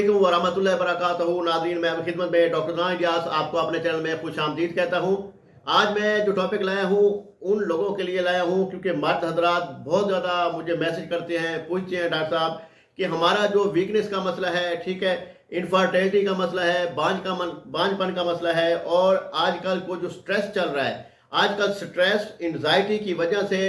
वालेकुम वरहमतुल्लाहि वबरकातुहू। नाज़रीन, मैं आपकी खिदमत में डॉक्टर ज़ान इलियास आपको अपने चैनल में खुश आमदीद कहता हूँ। आज मैं जो टॉपिक लाया हूँ उन लोगों के लिए लाया हूँ क्योंकि मर्द हजरात बहुत ज़्यादा मुझे मैसेज करते हैं, पूछते हैं डॉक्टर साहब कि हमारा जो वीकनेस का मसला है, ठीक है, इनफर्टिलिटी का मसला है, बांझपन का मसला है, और आजकल को जो स्ट्रेस चल रहा है, आजकल स्ट्रेस एंजाइटी की वजह से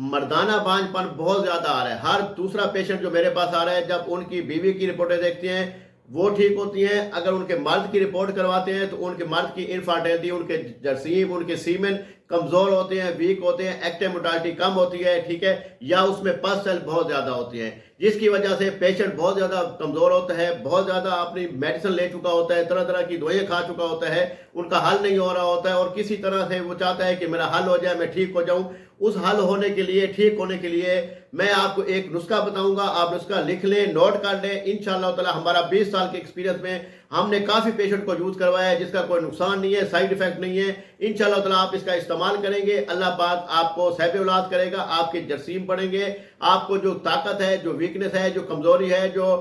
मर्दाना बांझपन बहुत ज़्यादा आ रहा है। हर दूसरा पेशेंट जो मेरे पास आ रहा है, जब उनकी बीवी की रिपोर्टें देखते हैं वो ठीक होती हैं, अगर उनके मर्द की रिपोर्ट करवाते हैं तो उनके मर्द की इनफर्टिलिटी, उनके जरासीम, उनके सीमेन कमज़ोर होते हैं, वीक होते हैं, एक्टिव मोर्टालिटी कम होती है, ठीक है, या उसमें पस सेल बहुत ज़्यादा होती हैं, जिसकी वजह से पेशेंट बहुत ज़्यादा कमज़ोर होता है, बहुत ज़्यादा अपनी मेडिसिन ले चुका होता है, तरह तरह की दवाइयाँ खा चुका होता है, उनका हल नहीं हो रहा होता है, और किसी तरह से वो चाहता है कि मेरा हल हो जाए, मैं ठीक हो जाऊँ। उस हल होने के लिए, ठीक होने के लिए मैं आपको एक नुस्खा बताऊंगा, आप नुस्खा लिख लें, नोट कर लें। इंशाअल्लाह ताला हमारा 20 साल के एक्सपीरियंस में हमने काफ़ी पेशेंट को यूज़ करवाया है, जिसका कोई नुकसान नहीं है, साइड इफेक्ट नहीं है। इंशाअल्लाह ताला आप इसका इस्तेमाल करेंगे, अल्लाह पाक आपको सहब औलाद करेगा, आपके जरासीम बढ़ेंगे, आपको जो ताकत है, जो वीकनेस है, जो कमज़ोरी है, जो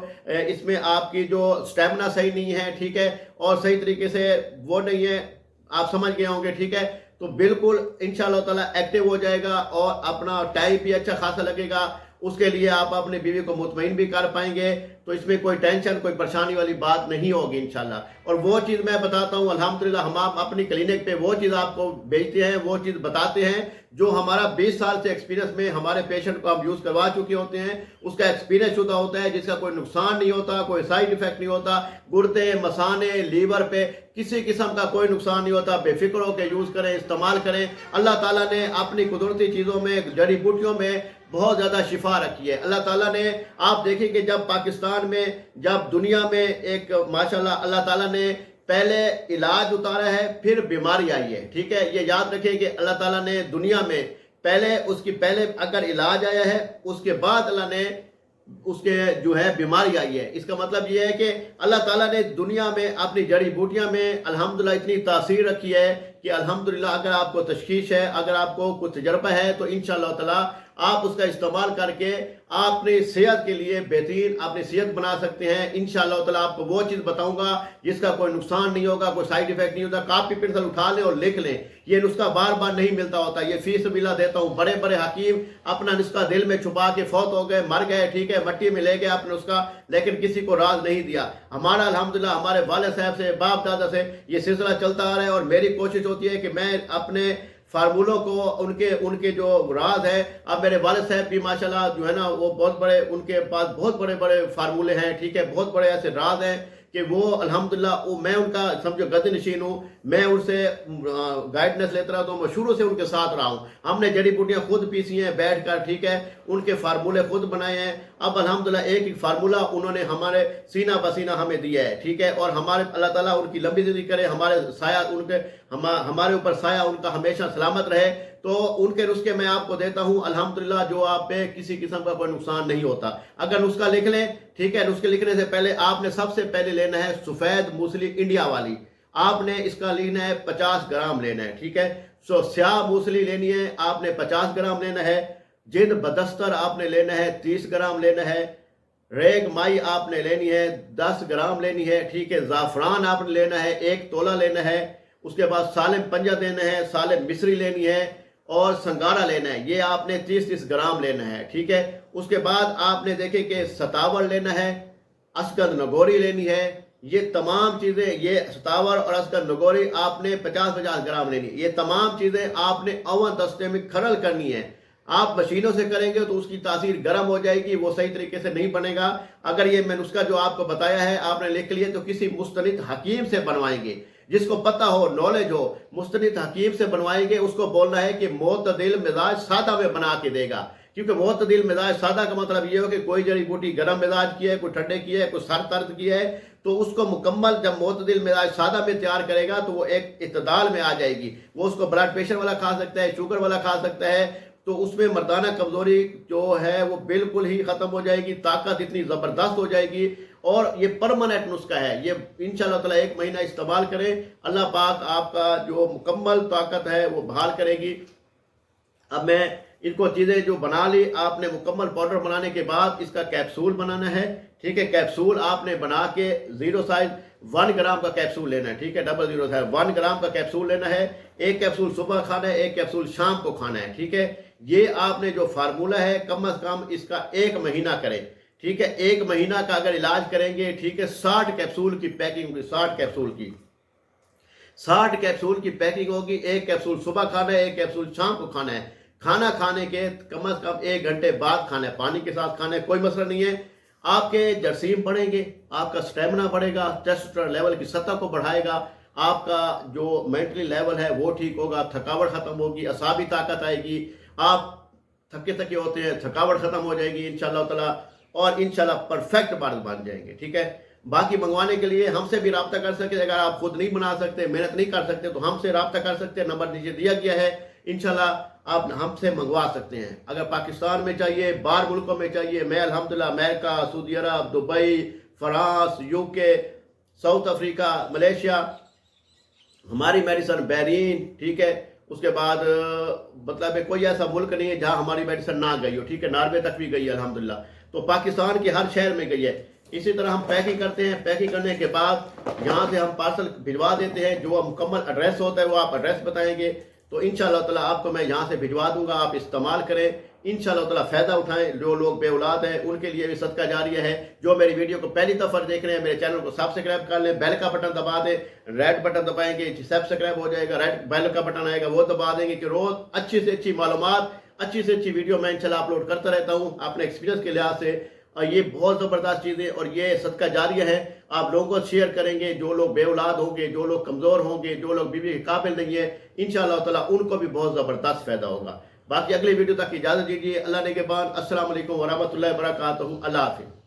इसमें आपकी जो स्टेमिना सही नहीं है, ठीक है, और सही तरीके से वो नहीं है, आप समझ गए होंगे, ठीक है, तो बिल्कुल इंशाअल्लाह ताला एक्टिव हो जाएगा और अपना टाइम भी अच्छा खासा लगेगा। उसके लिए आप अपनी बीवी को मुतमईन भी कर पाएंगे, तो इसमें कोई टेंशन, कोई परेशानी वाली बात नहीं होगी इंशाल्लाह। और वो चीज़ मैं बताता हूँ अल्हम्दुलिल्लाह, हम आप अपनी क्लिनिक पे वो चीज़ आपको बेचते हैं, वो चीज़ बताते हैं जो हमारा 20 साल से एक्सपीरियंस में हमारे पेशेंट को हम यूज़ करवा चुके होते हैं, उसका एक्सपीरियंस शुदा होता है, जिसका कोई नुकसान नहीं होता, कोई साइड इफेक्ट नहीं होता, गुर्दे, मसाने, लीवर पे किसी किस्म का कोई नुकसान नहीं होता। बेफिक्र होकर यूज़ करें, इस्तेमाल करें। अल्लाह ताला ने अपनी कुदरती चीज़ों में, जड़ी बूटियों में बहुत ज़्यादा शिफा रखी है। अल्लाह ताला ने, आप देखेंगे जब पाकिस्तान में, जब दुनिया में एक माशाल्लाह अल्लाह ताला ने पहले इलाज उतारा है, फिर बीमारी आई है, ठीक है, ये याद रखें कि अल्लाह ताला ने दुनिया में पहले अगर इलाज आया है, उसके बाद अल्लाह ने उसके जो है बीमारी आई है। इसका मतलब ये है कि अल्लाह ताला ने दुनिया में अपनी जड़ी बूटियां में अल्हम्दुलिल्लाह इतनी तासीर रखी है कि अल्हम्दुलिल्लाह अगर आपको तशखीश है, अगर आपको कुछ तजर्बा है, तो इंशाअल्लाह ताला आप उसका इस्तेमाल करके अपनी सेहत के लिए बेहतरीन अपनी सेहत बना सकते हैं। इंशाअल्लाह ताला आपको वो चीज़ बताऊंगा जिसका कोई नुकसान नहीं होगा, कोई साइड इफेक्ट नहीं होता। कॉपी पेंसिल उठा लें और लिख लें, ये नुस्खा बार बार नहीं मिलता होता, ये फी सबीला देता हूँ। बड़े बड़े हकीम अपना नुस्खा दिल में छुपा के फौत हो गए, मर गए, ठीक है, मट्टी में ले गए अपने नुस्खा, लेकिन किसी को राज नहीं दिया। हमारा अल्हम्दुलिल्लाह हमारे वाले साहब से, बाप दादा से ये सिलसिला चलता आ रहा है, और मेरी कोशिश होती है कि मैं अपने फार्मूलों को, उनके जो राज है, अब मेरे वालिद साहब भी माशाल्लाह जो है ना, वो बहुत बड़े, उनके पास बहुत बड़े बड़े फार्मूले हैं, ठीक है, बहुत बड़े ऐसे राज हैं कि वो अल्हम्दुलिल्लाह मैं उनका समझो गद्दी नशीन हूँ, मैं उनसे गाइडेंस लेता रहा, तो मैं शुरू से उनके साथ रहा हूँ। हमने जड़ी बूटियाँ खुद पीसी हैं बैठ कर, ठीक है, उनके फार्मूले खुद बनाए हैं। अब अल्हम्दुलिल्लाह एक एक फार्मूला उन्होंने हमारे सीना पसीना हमें दिया है, ठीक है, और हमारे अल्लाह ताला उनकी लंबी ज़िंदगी करे, हमारे साया उनके हमारे ऊपर साया उनका हमेशा सलामत रहे। तो उनके नुस्खे मैं आपको देता हूं अल्हम्दुलिल्लाह, जो आप पे किसी किस्म का कोई नुकसान नहीं होता। अगर नुस्खा लिख लें, ठीक है, नुस्खे लिखने से पहले आपने सबसे पहले लेना है सफ़ेद मूसली इंडिया वाली, आपने इसका लेना है 50 ग्राम लेना है, ठीक है। सो स्याह मूसली लेनी है, आपने 50 ग्राम लेना है। जिंद बदस्तर आपने लेना है 30 ग्राम लेना है। रेग माई आपने लेनी है 10 ग्राम लेनी है, ठीक है। ज़ाफ़रान आपने लेना है 1 तोला लेना है। उसके बाद सालिम पंजा देना है, सालिम मिस्री लेनी है, और संगारा लेना है, ये आपने 30-30 ग्राम लेना है, ठीक है। उसके बाद आपने देखे कि सतावर लेना है, अस्कद नगोरी लेनी है। ये तमाम चीज़ें, ये सतावर और अस्कद नगोरी आपने 50-50 ग्राम लेनी है। ये तमाम चीज़ें आपने अवन दस्ते में खरल करनी है। आप मशीनों से करेंगे तो उसकी तासीर गर्म हो जाएगी, वो सही तरीके से नहीं बनेगा। अगर ये मैं नुस्खा जो आपको बताया है आपने लिख लिया, तो किसी मुस्तनिद हकीम से बनवाएंगे, जिसको पता हो, नॉलेज हो, मुस्तनिद हकीम से बनवाएंगे। उसको बोलना है कि मोतदिल मिजाज सादा में बना के देगा, क्योंकि मोतदिल मिजाज सादा का मतलब ये हो कि कोई जड़ी बूटी गर्म मिजाज की है, कोई ठंडे की है, कोई सर दर्द की है, तो उसको मुकम्मल जब मोतदिल मिजाज सादा में तैयार करेगा तो वो एक इत्तदाल में आ जाएगी। वो उसको ब्लड प्रेशर वाला खा सकता है, शुगर वाला खा सकता है, तो उसमें मर्दाना कमजोरी जो है वो बिल्कुल ही खत्म हो जाएगी, ताकत इतनी ज़बरदस्त हो जाएगी। और ये परमानेंट नुस्खा है, ये इंशाअल्लाह ताला 1 महीना इस्तेमाल करें, अल्लाह पाक आपका जो मुकम्मल ताकत है वो बहाल करेगी। अब मैं इनको चीज़ें जो बना ली आपने, मुकम्मल पाउडर बनाने के बाद इसका कैप्सूल बनाना है। ठीक है, कैप्सूल आपने बना के 0 साइज 1 ग्राम का कैप्सूल लेना है। ठीक है, 00 साइज 1 ग्राम का कैप्सूल लेना है। एक कैप्सूल सुबह खाना है, एक कैप्सूल शाम को खाना है। ठीक है, ये आपने जो फार्मूला है कम अज कम इसका 1 महीना करें। ठीक है, 1 महीना का अगर इलाज करेंगे, ठीक है, 60 कैप्सूल की पैकिंग होगी, 60 कैप्सूल की 60 कैप्सूल की पैकिंग होगी। एक कैप्सूल सुबह खाना है, एक कैप्सूल शाम को खाना है। खाना खाने के कम से कम 1 घंटे बाद खाना है, पानी के साथ खाना है, कोई मसला नहीं है। आपके जरासीम बढ़ेंगे, आपका स्टेमिना बढ़ेगा, टेस्टोस्टेरोन लेवल की सतह को बढ़ाएगा, आपका जो मेंटली लेवल है वो ठीक होगा, थकावट खत्म होगी, असाबी ताकत आएगी, आप थके थके होते हैं, थकावट खत्म हो जाएगी इंशाल्लाह ताला, और इंशाल्लाह परफेक्ट मर्द बन जाएंगे। ठीक है, बाकी मंगवाने के लिए हमसे भी रब्ता कर सकते हैं। अगर आप खुद नहीं बना सकते, मेहनत नहीं कर सकते, तो हमसे रब्ता कर सकते हैं, नंबर नीचे दिया गया है। इंशाल्लाह आप हमसे मंगवा सकते हैं। अगर पाकिस्तान में चाहिए, बाहर मुल्कों में चाहिए, मैं अल्हम्दुलिल्लाह America, Saudi Arab, Dubai, France, UK, South Africa, Malaysia, हमारी मेडिसन बहरीन, ठीक है, उसके बाद मतलब है कोई ऐसा मुल्क नहीं है जहां हमारी मेडिसन ना गई हो। ठीक है, नॉर्वे तक भी गई है अल्हम्दुलिल्लाह, तो पाकिस्तान के हर शहर में गई है। इसी तरह हम पैकिंग करते हैं, पैकिंग करने के बाद यहाँ से हम पार्सल भिजवा देते हैं। जो मुकम्मल एड्रेस होता है वो आप एड्रेस बताएंगे, तो इंशाल्लाह ताला आपको मैं यहाँ से भिजवा दूंगा। आप इस्तेमाल करें, इंशाल्लाह ताला फ़ायदा उठाएं। जो लोग बेऔलाद हैं उनके लिए भी सदका जारिया है। जो मेरी वीडियो को पहली दफ़ा देख रहे हैं, मेरे चैनल को सब्सक्राइब कर लें, बेल का बटन दबा दें, रेड बटन दबाएंगे सब्सक्राइब हो जाएगा, रेड बेल का बटन आएगा वो दबा देंगे कि रोज़ अच्छी से अच्छी मालूमात, अच्छी से अच्छी वीडियो मैं इंशाल्लाह अपलोड करता रहता हूँ अपने एक्सपीरियंस के लिहाज से। और ये बहुत ज़बरदस्त चीज़ है और ये सदका जारिया है। आप लोगों को शेयर करेंगे, जो लोग बेऔलाद होंगे, जो लोग कमज़ोर होंगे, जो लोग बीवी के काबिल नहीं है, इंशाअल्लाह ताला उनको भी बहुत ज़बरदस्त फ़ायदा होगा। बाकी अगली वीडियो तक इजाज़त दीजिए। अल्लाह ने के बाद अस्सलाम वालेकुम व रहमतुल्लाहि व बरकातहू। अल्लाह हाफ़िज़।